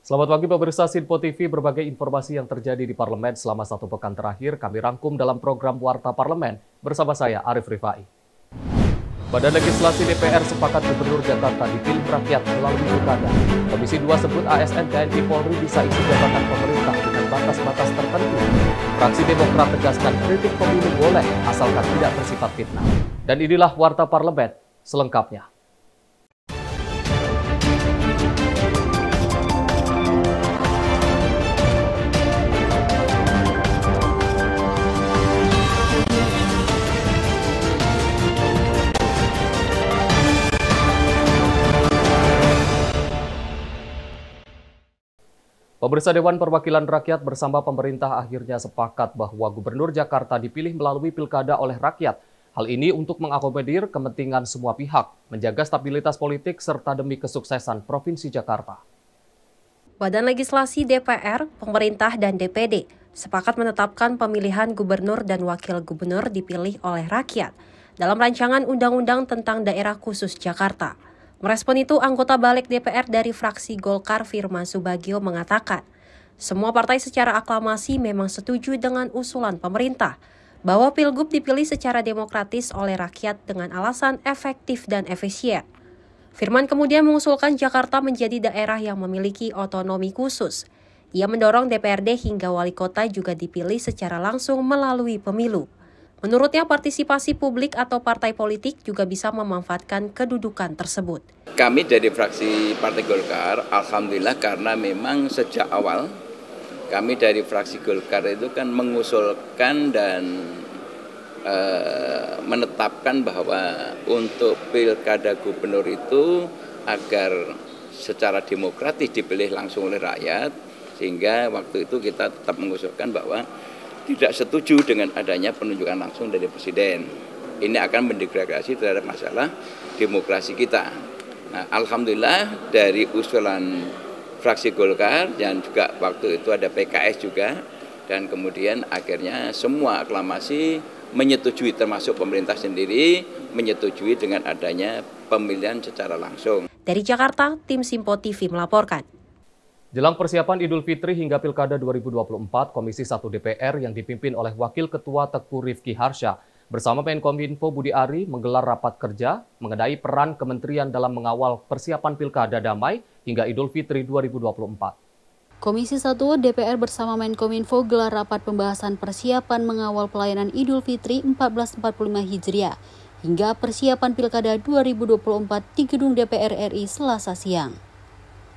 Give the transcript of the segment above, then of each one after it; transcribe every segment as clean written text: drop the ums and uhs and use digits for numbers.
Selamat pagi pemirsa Sinpo TV, berbagai informasi yang terjadi di parlemen selama satu pekan terakhir kami rangkum dalam program Warta Parlemen bersama saya Arif Rifai. Badan Legislasi DPR sepakat Gubernur Jakarta dipilih rakyat melalui pilkada. Komisi 2 sebut ASN TNI Polri bisa isi jabatan pemerintah dengan batas-batas tertentu. Fraksi Demokrat tegaskan kritik pemilu boleh asalkan tidak bersifat fitnah. Dan inilah Warta Parlemen selengkapnya. Pemirsa Dewan Perwakilan Rakyat bersama pemerintah akhirnya sepakat bahwa Gubernur Jakarta dipilih melalui pilkada oleh rakyat. Hal ini untuk mengakomodir kepentingan semua pihak, menjaga stabilitas politik serta demi kesuksesan Provinsi Jakarta. Badan Legislasi DPR, pemerintah, dan DPD sepakat menetapkan pemilihan gubernur dan wakil gubernur dipilih oleh rakyat dalam rancangan undang-undang tentang daerah khusus Jakarta. Merespon itu, anggota Balik DPR dari fraksi Golkar Firman Subagio mengatakan, semua partai secara aklamasi memang setuju dengan usulan pemerintah bahwa Pilgub dipilih secara demokratis oleh rakyat dengan alasan efektif dan efisien. Firman kemudian mengusulkan Jakarta menjadi daerah yang memiliki otonomi khusus. Ia mendorong DPRD hingga wali kota juga dipilih secara langsung melalui pemilu. Menurutnya, partisipasi publik atau partai politik juga bisa memanfaatkan kedudukan tersebut. Kami dari fraksi Partai Golkar, alhamdulillah karena memang sejak awal kami dari fraksi Golkar itu kan mengusulkan dan menetapkan bahwa untuk pilkada gubernur itu agar secara demokratis dipilih langsung oleh rakyat, sehingga waktu itu kita tetap mengusulkan bahwa tidak setuju dengan adanya penunjukan langsung dari Presiden. Ini akan mendegradasi terhadap masalah demokrasi kita. Nah, alhamdulillah dari usulan fraksi Golkar dan juga waktu itu ada PKS juga, dan kemudian akhirnya semua aklamasi menyetujui, termasuk pemerintah sendiri menyetujui dengan adanya pemilihan secara langsung. Dari Jakarta, tim Sinpo TV melaporkan. Jelang persiapan Idul Fitri hingga Pilkada 2024, Komisi 1 DPR yang dipimpin oleh Wakil Ketua Teguh Rifki Harsha bersama Menkominfo Budi Ari menggelar rapat kerja mengenai peran kementerian dalam mengawal persiapan Pilkada damai hingga Idul Fitri 2024. Komisi 1 DPR bersama Menkominfo gelar rapat pembahasan persiapan mengawal pelayanan Idul Fitri 1445 Hijriah hingga persiapan Pilkada 2024 di Gedung DPR RI Selasa siang.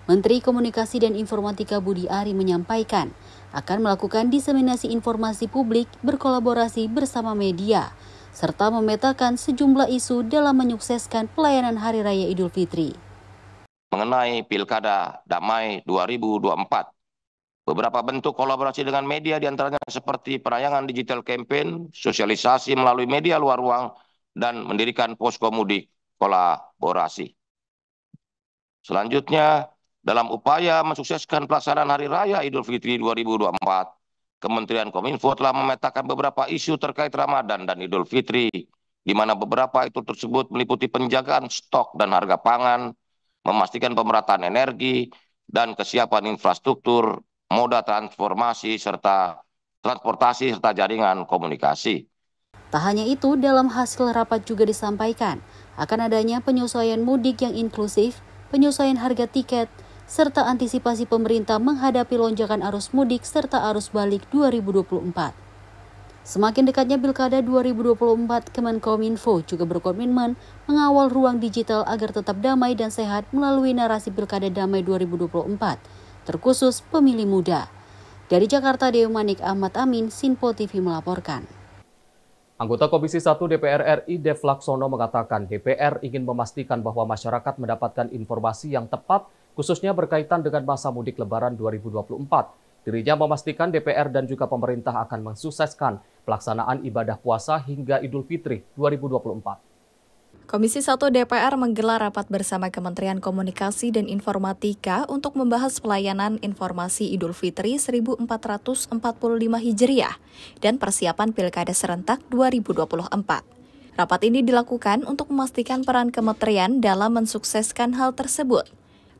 Menteri Komunikasi dan Informatika Budi Ari menyampaikan akan melakukan diseminasi informasi publik berkolaborasi bersama media, serta memetakan sejumlah isu dalam menyukseskan pelayanan Hari Raya Idul Fitri. Mengenai Pilkada Damai 2024, beberapa bentuk kolaborasi dengan media diantaranya seperti penayangan digital campaign, sosialisasi melalui media luar ruang, dan mendirikan posko mudik kolaborasi. Selanjutnya, dalam upaya mensukseskan pelaksanaan Hari Raya Idul Fitri 2024, Kementerian Kominfo telah memetakan beberapa isu terkait Ramadan dan Idul Fitri, di mana beberapa itu tersebut meliputi penjagaan stok dan harga pangan, memastikan pemerataan energi, dan kesiapan infrastruktur, moda transportasi, serta jaringan komunikasi. Tak hanya itu, dalam hasil rapat juga disampaikan akan adanya penyesuaian mudik yang inklusif, penyesuaian harga tiket, serta antisipasi pemerintah menghadapi lonjakan arus mudik serta arus balik 2024. Semakin dekatnya Pilkada 2024, Kemenkominfo juga berkomitmen mengawal ruang digital agar tetap damai dan sehat melalui narasi Pilkada Damai 2024, terkhusus pemilih muda. Dari Jakarta, Dewi Manik Ahmad Amin, Sinpo TV melaporkan. Anggota Komisi 1 DPR RI Dev Laksono mengatakan DPR ingin memastikan bahwa masyarakat mendapatkan informasi yang tepat khususnya berkaitan dengan masa mudik Lebaran 2024. Dirinya memastikan DPR dan juga pemerintah akan mensukseskan pelaksanaan ibadah puasa hingga Idul Fitri 2024. Komisi 1 DPR menggelar rapat bersama Kementerian Komunikasi dan Informatika untuk membahas pelayanan informasi Idul Fitri 1445 Hijriah dan persiapan Pilkada Serentak 2024. Rapat ini dilakukan untuk memastikan peran kementerian dalam mensukseskan hal tersebut.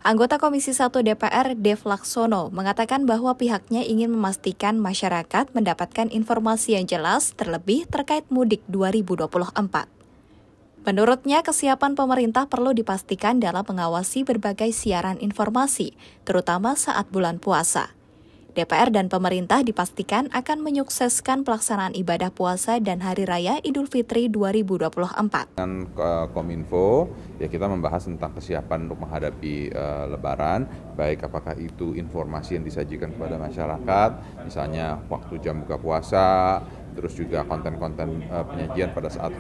Anggota Komisi 1 DPR Dev Laksono mengatakan bahwa pihaknya ingin memastikan masyarakat mendapatkan informasi yang jelas terlebih terkait mudik 2024. Menurutnya, kesiapan pemerintah perlu dipastikan dalam mengawasi berbagai siaran informasi, terutama saat bulan puasa. DPR dan pemerintah dipastikan akan menyukseskan pelaksanaan ibadah puasa dan Hari Raya Idul Fitri 2024. Dengan Kominfo, ya kita membahas tentang kesiapan untuk menghadapi Lebaran, baik apakah itu informasi yang disajikan kepada masyarakat, misalnya waktu jam buka puasa, terus juga konten-konten penyajian pada saat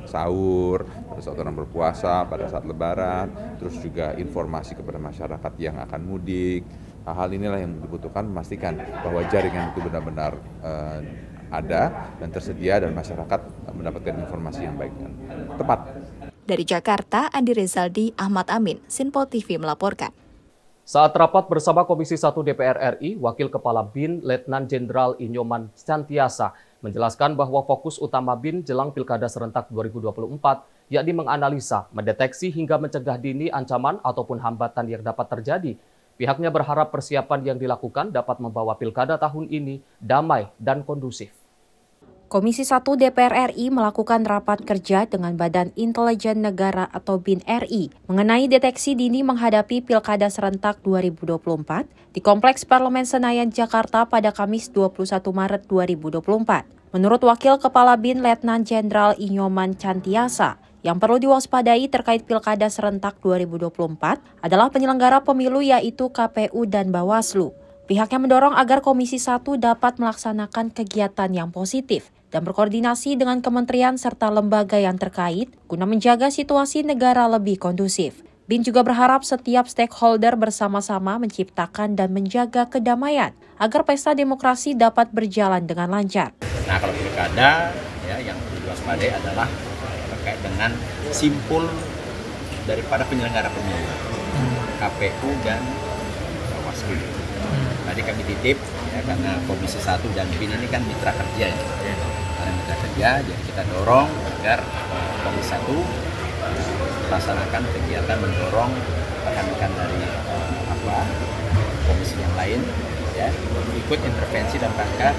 sahur, pada saat orang berpuasa, pada saat Lebaran, terus juga informasi kepada masyarakat yang akan mudik. Hal inilah yang dibutuhkan, memastikan bahwa jaringan itu benar-benar ada dan tersedia dan masyarakat mendapatkan informasi yang baik dan tepat. Dari Jakarta, Andi Rezaldi, Ahmad Amin, Sinpo TV melaporkan. Saat rapat bersama Komisi 1 DPR RI, Wakil Kepala BIN Letnan Jenderal Inyoman Cantiasa menjelaskan bahwa fokus utama BIN jelang Pilkada Serentak 2024 yakni menganalisa, mendeteksi hingga mencegah dini ancaman ataupun hambatan yang dapat terjadi. Pihaknya berharap persiapan yang dilakukan dapat membawa Pilkada tahun ini damai dan kondusif. Komisi 1 DPR RI melakukan rapat kerja dengan Badan Intelijen Negara atau BIN RI mengenai deteksi dini menghadapi Pilkada Serentak 2024 di Kompleks Parlemen Senayan, Jakarta pada Kamis 21 Maret 2024. Menurut Wakil Kepala BIN Letnan Jenderal Inyoman Cantiasa, yang perlu diwaspadai terkait Pilkada Serentak 2024 adalah penyelenggara pemilu yaitu KPU dan Bawaslu. Pihaknya mendorong agar Komisi 1 dapat melaksanakan kegiatan yang positif dan berkoordinasi dengan kementerian serta lembaga yang terkait guna menjaga situasi negara lebih kondusif. BIN juga berharap setiap stakeholder bersama-sama menciptakan dan menjaga kedamaian agar pesta demokrasi dapat berjalan dengan lancar. Nah, kalau Pilkada yang perlu diwaspadai adalah terkait dengan simpul daripada penyelenggara pemilu, KPU dan Bawaslu. Tadi kami titip karena Komisi 1 dan BIN ini kan mitra kerja mitra kerja, jadi kita dorong agar Komisi 1 melaksanakan kegiatan mendorong rekan-rekan dari komisi yang lain ikut intervensi dalam rangka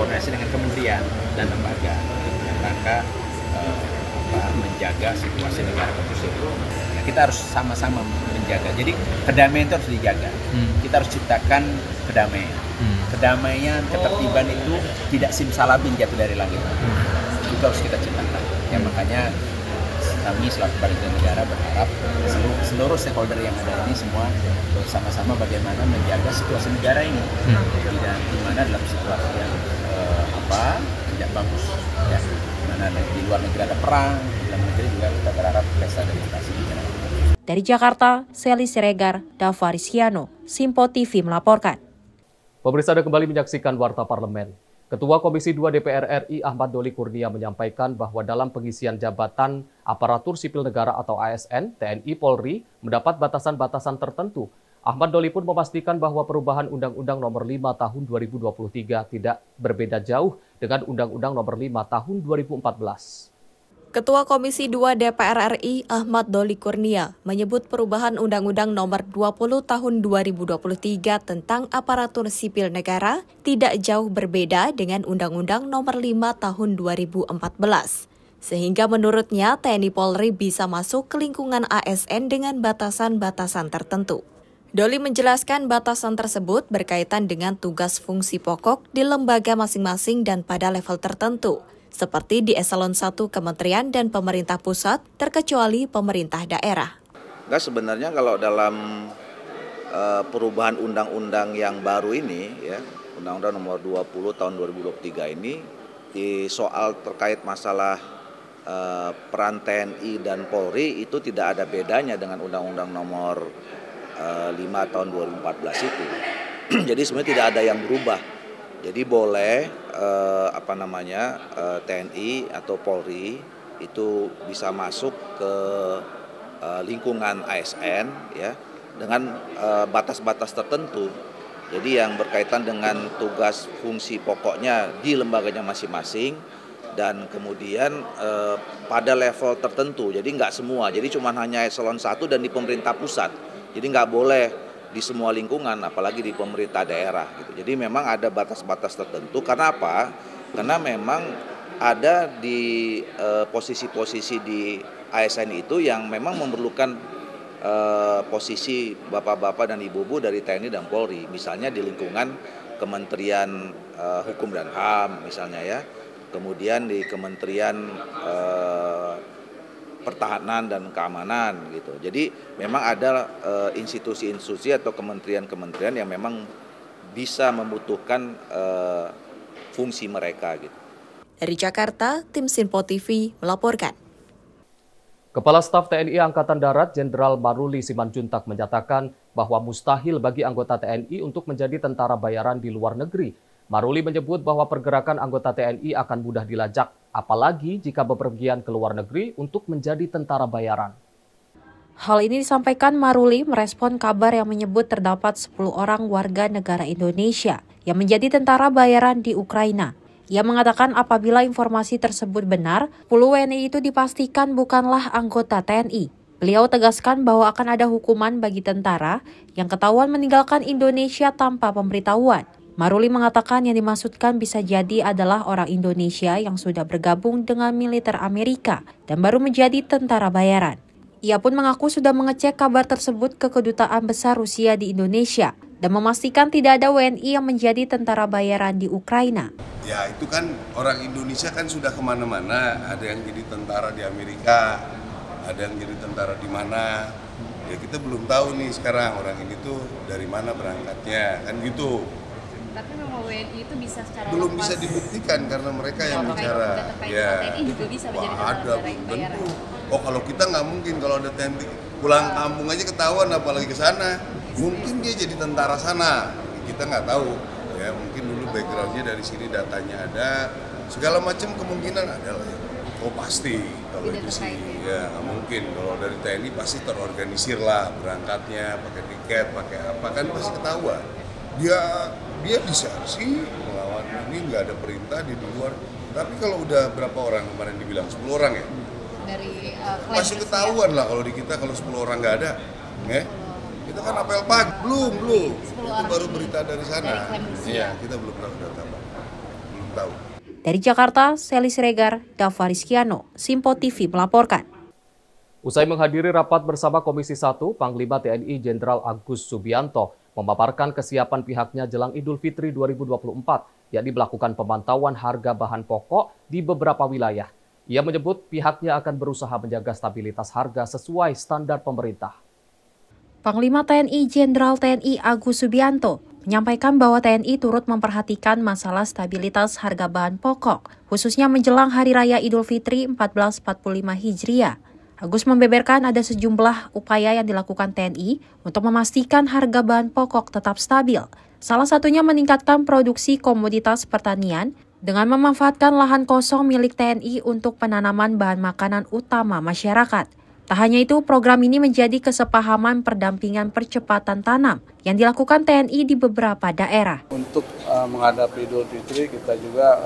koordinasi dengan kementerian dan lembaga dalam rangka menjaga situasi negara kondusif. Nah, kita harus sama-sama menjaga. Jadi kedamaian itu harus dijaga. Kita harus ciptakan kedamaian. Kedamaian, ketertiban itu tidak simsalabim jatuh dari langit. Itu harus kita ciptakan. Ya, makanya kami selaku Badan Negara berharap seluruh stakeholder yang ada ini semua bersama-sama bagaimana menjaga situasi negara ini. Tidak di mana dalam situasi yang tidak bagus. Ya. Di luar negeri ada perang, di dalam negeri juga kita berharap pesta demokrasi berjalan. Dari Jakarta, Seli Siregar, Dava Rizkiano, Sinpo TV melaporkan. Pemirsa, Anda kembali menyaksikan Warta Parlemen. Ketua Komisi 2 DPR RI Ahmad Doli Kurnia menyampaikan bahwa dalam pengisian jabatan aparatur sipil negara atau ASN, TNI Polri mendapat batasan-batasan tertentu. Ahmad Doli pun memastikan bahwa perubahan Undang-Undang Nomor 5 Tahun 2023 tidak berbeda jauh dengan Undang-Undang Nomor 5 Tahun 2014. Ketua Komisi 2 DPR RI Ahmad Doli Kurnia menyebut perubahan Undang-Undang Nomor 20 Tahun 2023 tentang aparatur sipil negara tidak jauh berbeda dengan Undang-Undang Nomor 5 Tahun 2014. Sehingga menurutnya TNI Polri bisa masuk ke lingkungan ASN dengan batasan-batasan tertentu. Doli menjelaskan batasan tersebut berkaitan dengan tugas fungsi pokok di lembaga masing-masing dan pada level tertentu, seperti di eselon 1 kementerian dan pemerintah pusat, terkecuali pemerintah daerah. Sebenarnya kalau dalam perubahan undang-undang yang baru ini, Undang-Undang Nomor 20 Tahun 2023 ini, di soal terkait masalah peran TNI dan Polri itu tidak ada bedanya dengan Undang-Undang Nomor 5 tahun 2014 itu. Jadi sebenarnya tidak ada yang berubah. Jadi boleh TNI atau Polri itu bisa masuk ke lingkungan ASN dengan batas-batas tertentu. Jadi yang berkaitan dengan tugas fungsi pokoknya di lembaganya masing-masing dan kemudian pada level tertentu, jadi nggak semua, jadi cuma hanya eselon 1 dan di pemerintah pusat, jadi nggak boleh di semua lingkungan, apalagi di pemerintah daerah gitu. Jadi memang ada batas-batas tertentu. Karena apa? Karena memang ada di posisi-posisi di ASN itu yang memang memerlukan posisi bapak-bapak dan ibu-ibu dari TNI dan Polri, misalnya di lingkungan Kementerian Hukum dan HAM misalnya ya, kemudian di Kementerian Pertahanan dan Keamanan gitu. Jadi memang ada institusi-institusi atau kementerian-kementerian yang memang bisa membutuhkan fungsi mereka gitu. Dari Jakarta, tim Sinpo TV melaporkan. Kepala Staf TNI Angkatan Darat Jenderal Maruli Simanjuntak menyatakan bahwa mustahil bagi anggota TNI untuk menjadi tentara bayaran di luar negeri. Maruli menyebut bahwa pergerakan anggota TNI akan mudah dilacak, apalagi jika bepergian ke luar negeri untuk menjadi tentara bayaran. Hal ini disampaikan Maruli merespon kabar yang menyebut terdapat 10 orang warga negara Indonesia yang menjadi tentara bayaran di Ukraina. Ia mengatakan apabila informasi tersebut benar, 10 WNI itu dipastikan bukanlah anggota TNI. Beliau tegaskan bahwa akan ada hukuman bagi tentara yang ketahuan meninggalkan Indonesia tanpa pemberitahuan. Maruli mengatakan yang dimaksudkan bisa jadi adalah orang Indonesia yang sudah bergabung dengan militer Amerika dan baru menjadi tentara bayaran. Ia pun mengaku sudah mengecek kabar tersebut ke Kedutaan Besar Rusia di Indonesia dan memastikan tidak ada WNI yang menjadi tentara bayaran di Ukraina. Ya itu kan orang Indonesia kan sudah kemana-mana, ada yang jadi tentara di Amerika, ada yang jadi tentara di mana. Ya kita belum tahu nih sekarang orang ini tuh dari mana berangkatnya, kan gitu. Tapi memang WNI itu bisa secara belum bisa dibuktikan karena mereka yang bicara. Ya. TNI juga bisa menjadi ada tentu. Oh kalau kita nggak mungkin, kalau ada TNI pulang kampung aja ketahuan, apalagi ke sana. Mungkin dia jadi tentara sana, kita nggak tahu. Ya mungkin dulu backgroundnya dari sini, datanya ada, segala macam kemungkinan ada lah. Oh pasti kalau itu sih ya nggak mungkin. Kalau dari TNI pasti terorganisir lah berangkatnya, pakai tiket, pakai apa, kan pasti ketahuan. Dia bisa sih melawan ini, nggak ada perintah di luar. Tapi kalau udah berapa orang kemarin dibilang 10 orang ya? Dari masih ketahuan lah kalau di kita, kalau 10 orang nggak ada, ya. Kita kan apel pagi, belum. Itu baru berita dari sana. Iya, kita belum tahu data, belum tahu. Dari Jakarta, Seli Siregar, Dava Rizkiano, Sinpo TV melaporkan. Usai menghadiri rapat bersama Komisi 1, Panglima TNI Jenderal Agus Subianto memaparkan kesiapan pihaknya jelang Idul Fitri 2024, yakni melakukan pemantauan harga bahan pokok di beberapa wilayah. Ia menyebut pihaknya akan berusaha menjaga stabilitas harga sesuai standar pemerintah. Panglima TNI Jenderal TNI Agus Subianto menyampaikan bahwa TNI turut memperhatikan masalah stabilitas harga bahan pokok, khususnya menjelang Hari Raya Idul Fitri 1445 Hijriah. Agus membeberkan ada sejumlah upaya yang dilakukan TNI untuk memastikan harga bahan pokok tetap stabil. Salah satunya meningkatkan produksi komoditas pertanian dengan memanfaatkan lahan kosong milik TNI untuk penanaman bahan makanan utama masyarakat. Tak hanya itu, program ini menjadi kesepahaman pendampingan percepatan tanam yang dilakukan TNI di beberapa daerah. Untuk menghadapi Idul Fitri, kita juga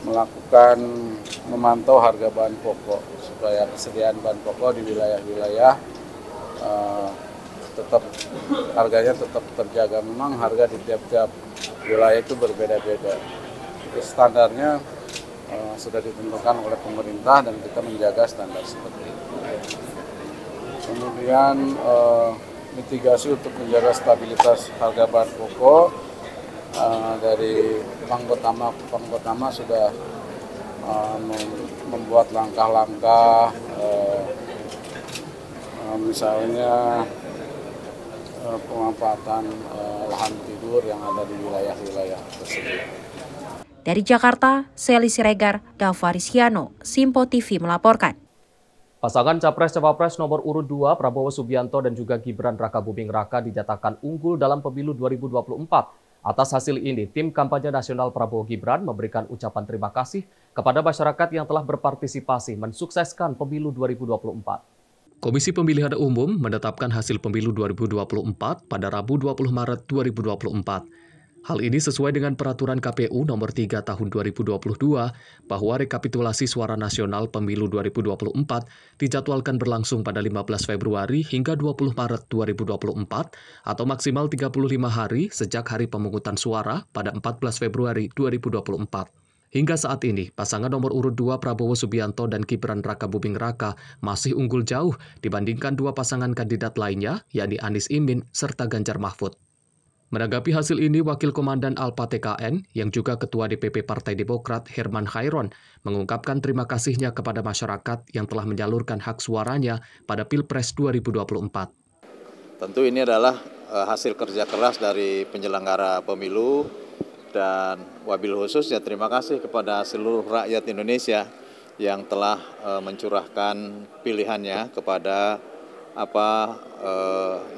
melakukan memantau harga bahan pokok supaya kesediaan bahan pokok di wilayah-wilayah tetap harganya tetap terjaga. Memang harga di tiap-tiap wilayah itu berbeda-beda. Standarnya sudah ditentukan oleh pemerintah dan kita menjaga standar seperti itu. Kemudian mitigasi untuk menjaga stabilitas harga bahan pokok dari Pangkotama sudah membuat langkah-langkah misalnya pemanfaatan lahan tidur yang ada di wilayah-wilayah tersebut. Dari Jakarta, Seli Siregar, Dava Rizkiano, Sinpo TV melaporkan. Pasangan Capres-Cawapres nomor urut 2 Prabowo Subianto dan juga Gibran Rakabuming Raka dinyatakan unggul dalam pemilu 2024. Atas hasil ini, tim kampanye nasional Prabowo Gibran memberikan ucapan terima kasih kepada masyarakat yang telah berpartisipasi mensukseskan pemilu 2024. Komisi Pemilihan Umum menetapkan hasil pemilu 2024 pada Rabu 20 Maret 2024. Hal ini sesuai dengan peraturan KPU nomor 3 tahun 2022 bahwa rekapitulasi suara nasional pemilu 2024 dijadwalkan berlangsung pada 15 Februari hingga 20 Maret 2024 atau maksimal 35 hari sejak hari pemungutan suara pada 14 Februari 2024. Hingga saat ini, pasangan nomor urut 2 Prabowo Subianto dan Gibran Rakabuming Raka masih unggul jauh dibandingkan dua pasangan kandidat lainnya, yakni Anies Imin serta Ganjar Mahfud. Menanggapi hasil ini, Wakil Komandan Alpa TKN, yang juga Ketua DPP Partai Demokrat Herman Khairon, mengungkapkan terima kasihnya kepada masyarakat yang telah menyalurkan hak suaranya pada Pilpres 2024. Tentu ini adalah hasil kerja keras dari penyelenggara pemilu, dan wabil khususnya terima kasih kepada seluruh rakyat Indonesia yang telah mencurahkan pilihannya kepada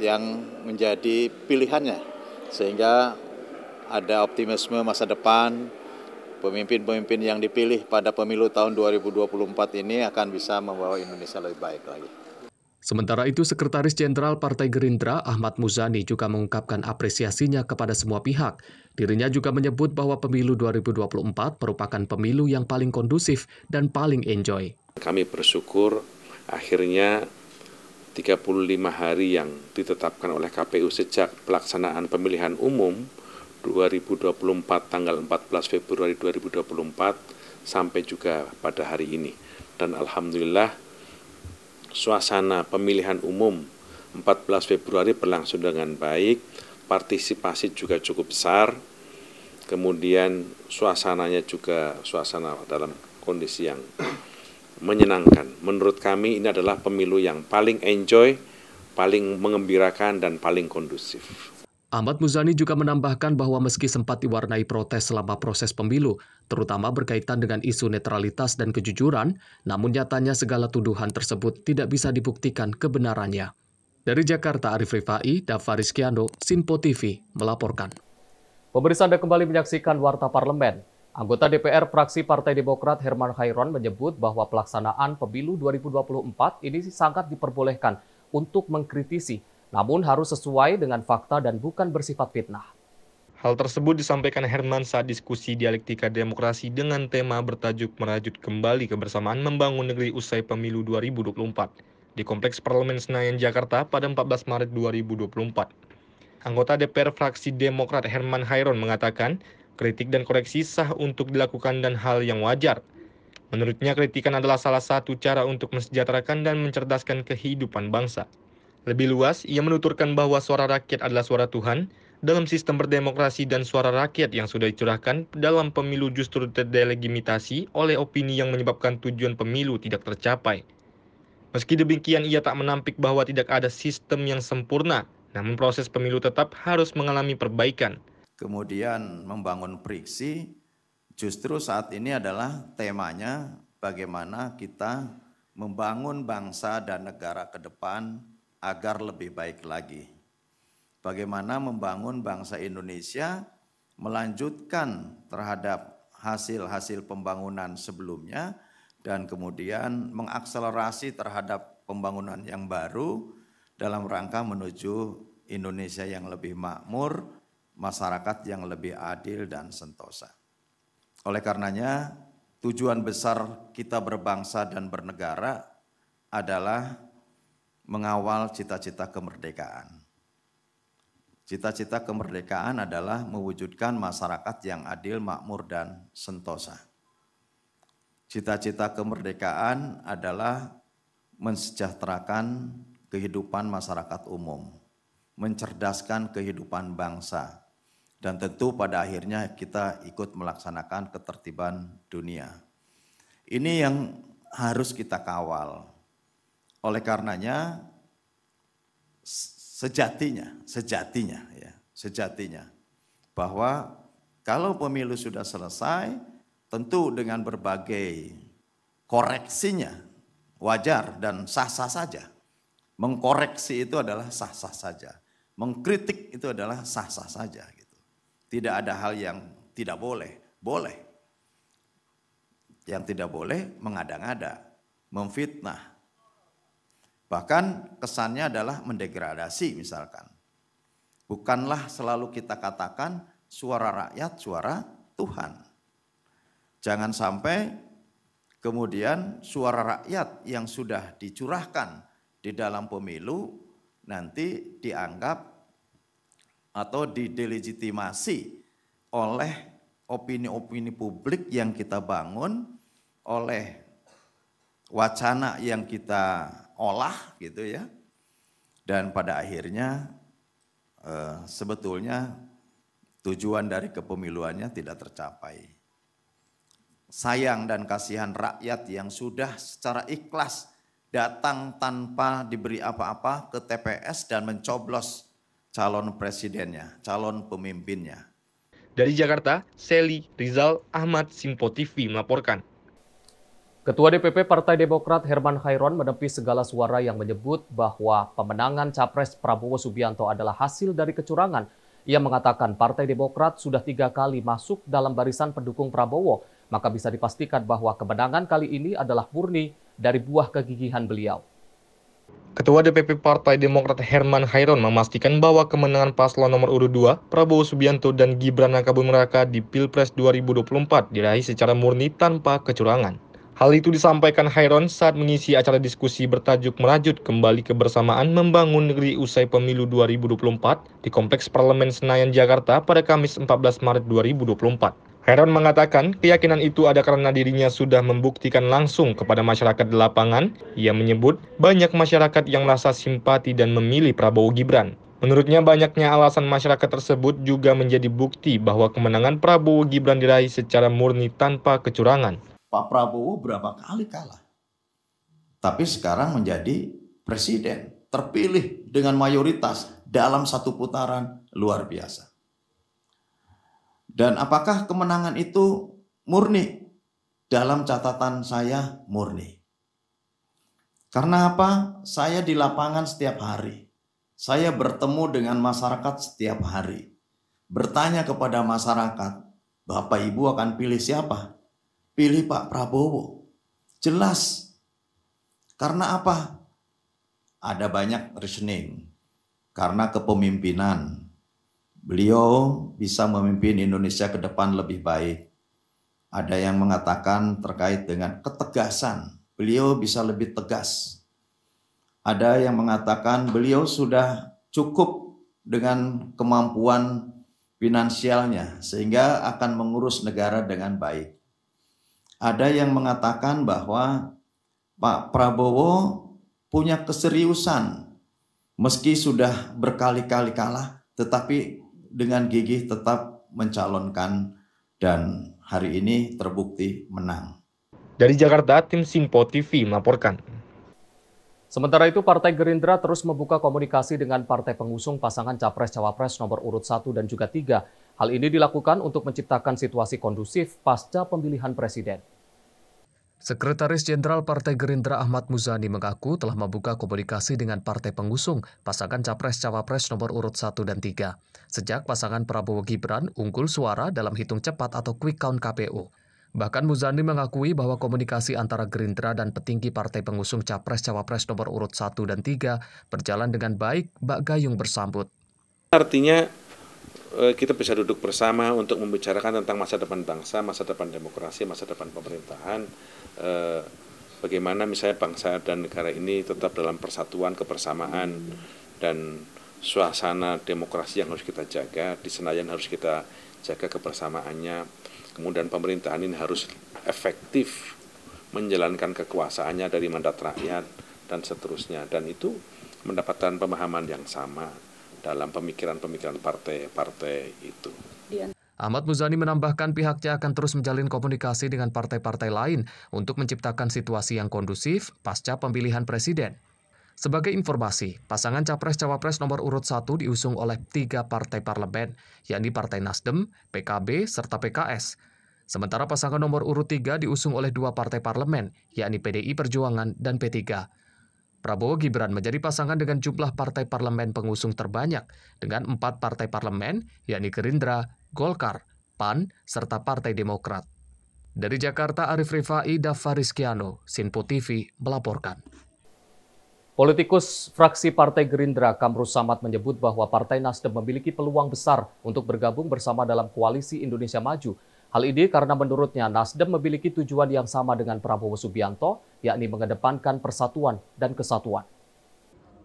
yang menjadi pilihannya. Sehingga ada optimisme masa depan, pemimpin-pemimpin yang dipilih pada pemilu tahun 2024 ini akan bisa membawa Indonesia lebih baik lagi. Sementara itu, Sekretaris Jenderal Partai Gerindra Ahmad Muzani juga mengungkapkan apresiasinya kepada semua pihak. Dirinya juga menyebut bahwa pemilu 2024 merupakan pemilu yang paling kondusif dan paling enjoy. Kami bersyukur akhirnya 35 hari yang ditetapkan oleh KPU sejak pelaksanaan pemilihan umum 2024 tanggal 14 Februari 2024 sampai juga pada hari ini. Dan alhamdulillah suasana pemilihan umum 14 Februari berlangsung dengan baik, partisipasi juga cukup besar, kemudian suasananya juga suasana dalam kondisi yang menyenangkan. Menurut kami ini adalah pemilu yang paling enjoy, paling mengembirakan, dan paling kondusif. Ahmad Muzani juga menambahkan bahwa meski sempat diwarnai protes selama proses pemilu, terutama berkaitan dengan isu netralitas dan kejujuran, namun nyatanya segala tuduhan tersebut tidak bisa dibuktikan kebenarannya. Dari Jakarta, Arif Rifai, Dava Rizkiano, Sinpo TV melaporkan. Pemirsa, Anda kembali menyaksikan Warta Parlemen. Anggota DPR fraksi Partai Demokrat Herman Khairon menyebut bahwa pelaksanaan pemilu 2024 ini sangat diperbolehkan untuk mengkritisi, namun harus sesuai dengan fakta dan bukan bersifat fitnah. Hal tersebut disampaikan Herman saat diskusi dialektika demokrasi dengan tema bertajuk merajut kembali kebersamaan membangun negeri usai pemilu 2024 di Kompleks Parlemen Senayan, Jakarta pada 14 Maret 2024. Anggota DPR fraksi Demokrat Herman Khairon mengatakan, kritik dan koreksi sah untuk dilakukan dan hal yang wajar. Menurutnya, kritikan adalah salah satu cara untuk mensejahterakan dan mencerdaskan kehidupan bangsa. Lebih luas, ia menuturkan bahwa suara rakyat adalah suara Tuhan dalam sistem berdemokrasi, dan suara rakyat yang sudah dicurahkan dalam pemilu justru terdelegitimasi oleh opini yang menyebabkan tujuan pemilu tidak tercapai. Meski demikian, ia tak menampik bahwa tidak ada sistem yang sempurna, namun proses pemilu tetap harus mengalami perbaikan. Kemudian membangun friksi, justru saat ini adalah temanya bagaimana kita membangun bangsa dan negara ke depan agar lebih baik lagi. Bagaimana membangun bangsa Indonesia melanjutkan terhadap hasil-hasil pembangunan sebelumnya dan kemudian mengakselerasi terhadap pembangunan yang baru dalam rangka menuju Indonesia yang lebih makmur, masyarakat yang lebih adil dan sentosa. Oleh karenanya, tujuan besar kita berbangsa dan bernegara adalah mengawal cita-cita kemerdekaan. Cita-cita kemerdekaan adalah mewujudkan masyarakat yang adil, makmur, dan sentosa. Cita-cita kemerdekaan adalah mensejahterakan kehidupan masyarakat umum, mencerdaskan kehidupan bangsa, dan tentu pada akhirnya kita ikut melaksanakan ketertiban dunia. Ini yang harus kita kawal. Oleh karenanya, sejatinya bahwa kalau pemilu sudah selesai, tentu dengan berbagai koreksinya wajar dan sah-sah saja. Mengkoreksi itu adalah sah-sah saja. Mengkritik itu adalah sah-sah saja. Tidak ada hal yang tidak boleh. Boleh. Yang tidak boleh mengada-ngada, memfitnah. Bahkan kesannya adalah mendegradasi misalkan. Bukanlah selalu kita katakan suara rakyat, suara Tuhan. Jangan sampai kemudian suara rakyat yang sudah dicurahkan di dalam pemilu nanti dianggap atau didelegitimasi oleh opini-opini publik yang kita bangun, oleh wacana yang kita olah gitu ya. Dan pada akhirnya sebetulnya tujuan dari kepemiluannya tidak tercapai. Sayang dan kasihan rakyat yang sudah secara ikhlas datang tanpa diberi apa-apa ke TPS dan mencoblos calon presidennya, calon pemimpinnya. Dari Jakarta, Seli Rizal Ahmad, Simpo TV melaporkan. Ketua DPP Partai Demokrat Herman Khairon menepis segala suara yang menyebut bahwa pemenangan Capres Prabowo Subianto adalah hasil dari kecurangan. Ia mengatakan Partai Demokrat sudah 3 kali masuk dalam barisan pendukung Prabowo, maka bisa dipastikan bahwa kemenangan kali ini adalah murni dari buah kegigihan beliau. Ketua DPP Partai Demokrat Herman Khairon memastikan bahwa kemenangan paslon nomor urut 2, Prabowo Subianto dan Gibran Rakabuming Raka di Pilpres 2024 diraih secara murni tanpa kecurangan. Hal itu disampaikan Khairon saat mengisi acara diskusi bertajuk Merajut Kembali Kebersamaan Membangun Negeri Usai Pemilu 2024 di Kompleks Parlemen Senayan, Jakarta pada Kamis 14 Maret 2024. Khairon mengatakan keyakinan itu ada karena dirinya sudah membuktikan langsung kepada masyarakat di lapangan. Ia menyebut banyak masyarakat yang merasa simpati dan memilih Prabowo Gibran. Menurutnya banyaknya alasan masyarakat tersebut juga menjadi bukti bahwa kemenangan Prabowo Gibran diraih secara murni tanpa kecurangan. Pak Prabowo berapa kali kalah, tapi sekarang menjadi presiden, terpilih dengan mayoritas dalam satu putaran luar biasa. Dan apakah kemenangan itu murni? Dalam catatan saya murni. Karena apa? Saya di lapangan setiap hari. Saya bertemu dengan masyarakat setiap hari. Bertanya kepada masyarakat, Bapak Ibu akan pilih siapa? Pilih Pak Prabowo. Jelas. Karena apa? Ada banyak reasoning. Karena kepemimpinan. Beliau bisa memimpin Indonesia ke depan lebih baik. Ada yang mengatakan terkait dengan ketegasan. Beliau bisa lebih tegas. Ada yang mengatakan beliau sudah cukup dengan kemampuan finansialnya sehingga akan mengurus negara dengan baik. Ada yang mengatakan bahwa Pak Prabowo punya keseriusan meski sudah berkali-kali kalah tetapi dengan gigih tetap mencalonkan dan hari ini terbukti menang. Dari Jakarta, tim Simpo TV melaporkan. Sementara itu, Partai Gerindra terus membuka komunikasi dengan partai pengusung pasangan Capres-Cawapres nomor urut 1 dan juga 3. Hal ini dilakukan untuk menciptakan situasi kondusif pasca pemilihan presiden. Sekretaris Jenderal Partai Gerindra Ahmad Muzani mengaku telah membuka komunikasi dengan partai pengusung pasangan Capres-Cawapres nomor urut 1 dan 3. Sejak pasangan Prabowo Gibran unggul suara dalam hitung cepat atau quick count KPU. Bahkan Muzani mengakui bahwa komunikasi antara Gerindra dan petinggi partai pengusung Capres-Cawapres nomor urut 1 dan 3 berjalan dengan baik, bak gayung bersambut. Artinya kita bisa duduk bersama untuk membicarakan tentang masa depan bangsa, masa depan demokrasi, masa depan pemerintahan, bagaimana misalnya bangsa dan negara ini tetap dalam persatuan, kebersamaan, dan suasana demokrasi yang harus kita jaga. Di Senayan harus kita jaga kebersamaannya, kemudian pemerintahan ini harus efektif menjalankan kekuasaannya dari mandat rakyat, dan seterusnya. Dan itu mendapatkan pemahaman yang sama dalam pemikiran-pemikiran partai-partai itu. Ahmad Muzani menambahkan pihaknya akan terus menjalin komunikasi dengan partai-partai lain untuk menciptakan situasi yang kondusif pasca pemilihan presiden. Sebagai informasi, pasangan Capres-Cawapres nomor urut 1 diusung oleh 3 partai parlemen, yakni Partai Nasdem, PKB, serta PKS. Sementara pasangan nomor urut 3 diusung oleh 2 partai parlemen, yakni PDI Perjuangan dan P3. Prabowo Gibran menjadi pasangan dengan jumlah partai parlemen pengusung terbanyak dengan 4 partai parlemen, yakni Gerindra, Golkar, PAN, serta Partai Demokrat. Dari Jakarta, Arif Rifai, Dava Rizkiano, Sinpo TV melaporkan. Politikus fraksi Partai Gerindra Kamrus Samad menyebut bahwa Partai Nasdem memiliki peluang besar untuk bergabung bersama dalam koalisi Indonesia Maju. Hal ini karena menurutnya Nasdem memiliki tujuan yang sama dengan Prabowo Subianto, yakni mengedepankan persatuan dan kesatuan.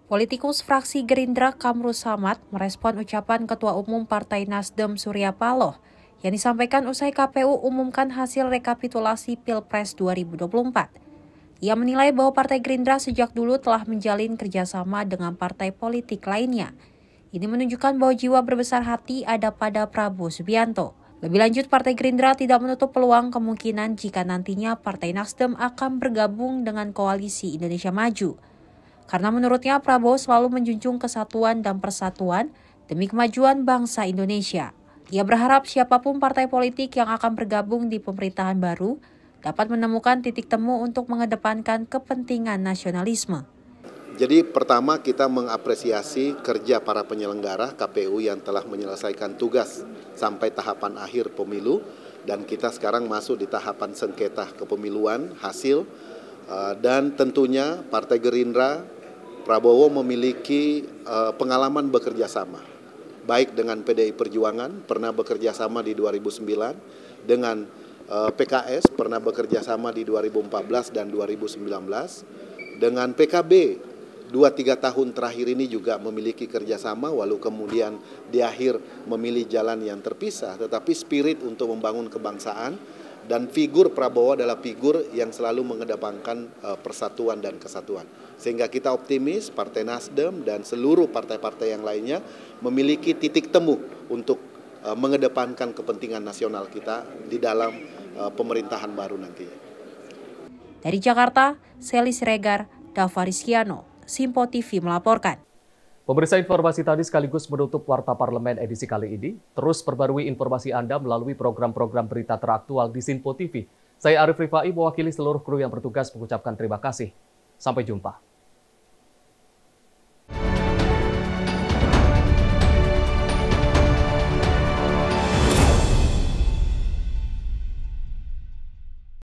Politikus fraksi Gerindra Kamrus Samad merespon ucapan Ketua Umum Partai Nasdem Surya Paloh yang disampaikan usai KPU umumkan hasil rekapitulasi Pilpres 2024. Ia menilai bahwa Partai Gerindra sejak dulu telah menjalin kerjasama dengan partai politik lainnya. Ini menunjukkan bahwa jiwa berbesar hati ada pada Prabowo Subianto. Lebih lanjut, Partai Gerindra tidak menutup peluang kemungkinan jika nantinya Partai Nasdem akan bergabung dengan koalisi Indonesia Maju. Karena menurutnya Prabowo selalu menjunjung kesatuan dan persatuan demi kemajuan bangsa Indonesia. Ia berharap siapapun partai politik yang akan bergabung di pemerintahan baru dapat menemukan titik temu untuk mengedepankan kepentingan nasionalisme. Jadi pertama kita mengapresiasi kerja para penyelenggara KPU yang telah menyelesaikan tugas sampai tahapan akhir pemilu dan kita sekarang masuk di tahapan sengketa kepemiluan hasil dan tentunya Partai Gerindra Prabowo memiliki pengalaman bekerja sama baik dengan PDI Perjuangan pernah bekerja sama di 2009 dengan PKS pernah bekerja sama di 2014 dan 2019 dengan PKB 2-3 tahun terakhir ini juga memiliki kerjasama walau kemudian di akhir memilih jalan yang terpisah tetapi spirit untuk membangun kebangsaan dan figur Prabowo adalah figur yang selalu mengedepankan persatuan dan kesatuan sehingga kita optimis Partai Nasdem dan seluruh partai-partai yang lainnya memiliki titik temu untuk mengedepankan kepentingan nasional kita di dalam pemerintahan baru nanti. Dari Jakarta, Seli Siregar, Dava Rizkiano, Simpo TV melaporkan. Pemirsa, informasi tadi sekaligus menutup Warta Parlemen edisi kali ini. Terus perbarui informasi Anda melalui program-program berita teraktual di Simpo TV. Saya Arif Rifai mewakili seluruh kru yang bertugas mengucapkan terima kasih. Sampai jumpa.